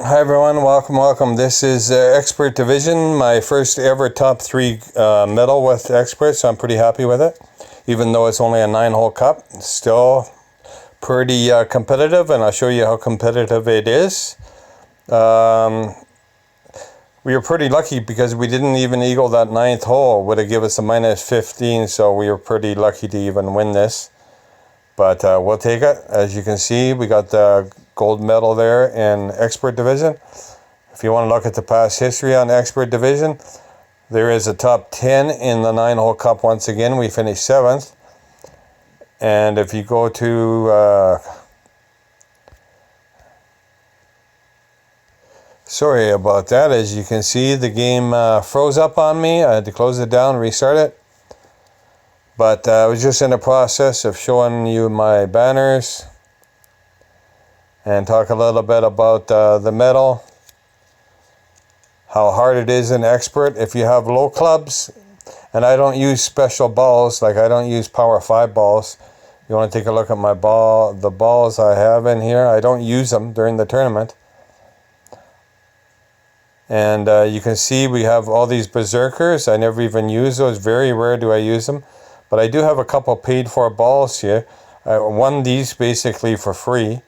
Hi everyone, welcome. This is Expert Division, my first ever top 3 medal with Expert, so I'm pretty happy with it. Even though it's only a 9-hole cup, it's still pretty competitive, and I'll show you how competitive it is. We were pretty lucky because we didn't even eagle that 9th hole. It would have given us a minus 15, so we were pretty lucky to even win this. But we'll take it. As you can see, we got the gold medal there in Expert Division. If you want to look at the past history on Expert Division, there is a top 10 in the 9-hole cup. Once again, we finished 7th. And if you go to... sorry about that. As you can see, the game froze up on me. I had to close it down, restart it. But I was just in the process of showing you my banners and talk a little bit about the medal, how hard it is in Expert. If you have low clubs, and I don't use special balls, like I don't use Power 5 balls. You want to take a look at my ball, the balls I have in here. I don't use them during the tournament. And you can see we have all these berserkers. I never even use those. Very rare do I use them. But I do have a couple paid for balls here. I won these basically for free.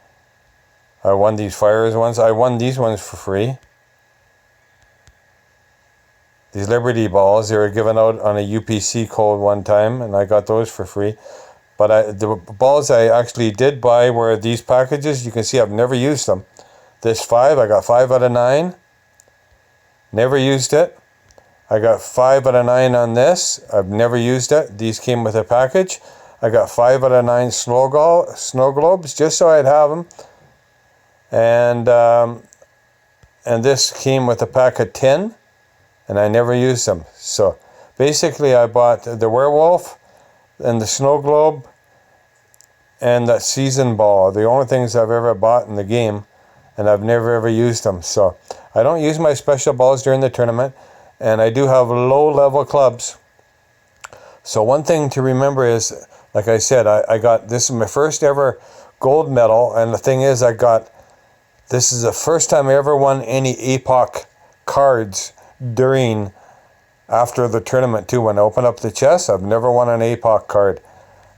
I won these Fires ones. I won these ones for free. These Liberty balls, they were given out on a UPC code one time, and I got those for free. But the balls I actually did buy were these packages. You can see I've never used them. This 5, I got 5 out of 9. Never used it. I got 5 out of 9 on this. I've never used it. These came with a package. I got 5 out of 9 snow globes just so I'd have them. And this came with a pack of 10, and I never used them. So basically I bought the werewolf and the snow globe and that season ball. The only things I've ever bought in the game, and I've never ever used them. So I don't use my special balls during the tournament. And I do have low-level clubs. So one thing to remember is, like I said, I got, this is my first ever gold medal. And the thing is, this is the first time I ever won any APOC cards after the tournament too. When I open up the chest, I've never won an APOC card.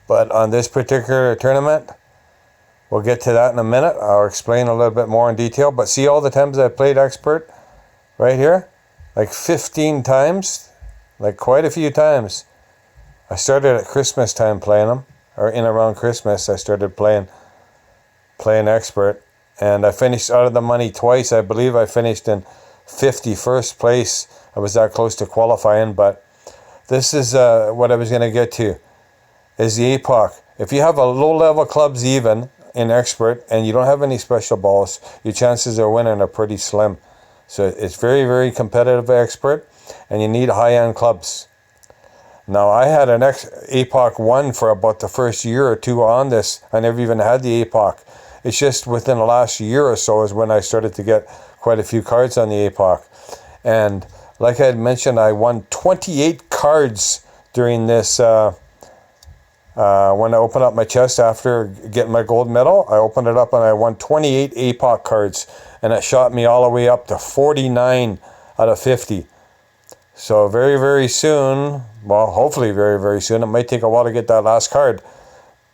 But on this particular tournament, we'll get to that in a minute. I'll explain a little bit more in detail. But see all the times I played Expert right here? Like 15 times, like quite a few times. I started at Christmas time playing them, or in around Christmas I started playing Expert, and I finished out of the money twice. I believe I finished in 51st place. I was that close to qualifying, but this is what I was going to get to, is the APOC. If you have a low-level clubs even in Expert, and you don't have any special balls, your chances of winning are pretty slim. So it's very, very competitive Expert, and you need high-end clubs. Now, I had an APOC 1 for about the first year or two on this. I never even had the APOC. It's just within the last year or so is when I started to get quite a few cards on the APOC. And like I had mentioned, I won 28 cards during this, when I opened up my chest after getting my gold medal. I opened it up and I won 28 APOC cards. And it shot me all the way up to 49 out of 50. So very, very soon, well, hopefully very, very soon, it might take a while to get that last card.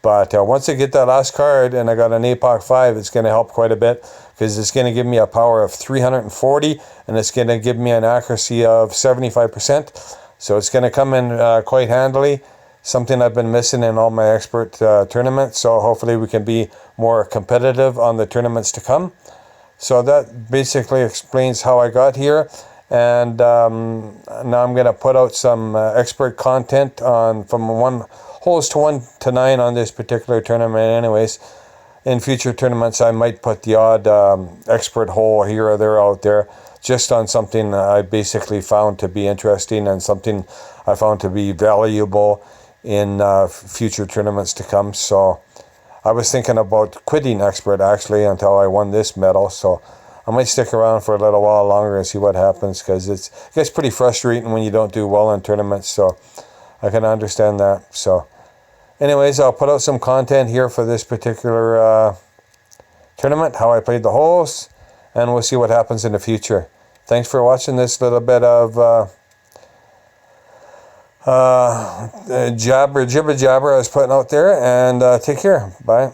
But once I get that last card and I got an APOC 5, it's going to help quite a bit, because it's going to give me a power of 340 and it's going to give me an accuracy of 75%. So it's going to come in quite handily. Something I've been missing in all my Expert tournaments. So hopefully we can be more competitive on the tournaments to come. So that basically explains how I got here, and now I'm going to put out some Expert content from holes to 1 to 9 on this particular tournament anyways. In future tournaments I might put the odd Expert hole here or there out there, just on something I basically found to be interesting and something I found to be valuable in future tournaments to come. So I was thinking about quitting Expert actually until I won this medal, so I might stick around for a little while longer and see what happens, because it gets pretty frustrating when you don't do well in tournaments, so I can understand that. So anyways, I'll put out some content here for this particular tournament, how I played the holes, and we'll see what happens in the future. Thanks for watching this little bit of jibber jabber I was putting out there, and take care. Bye.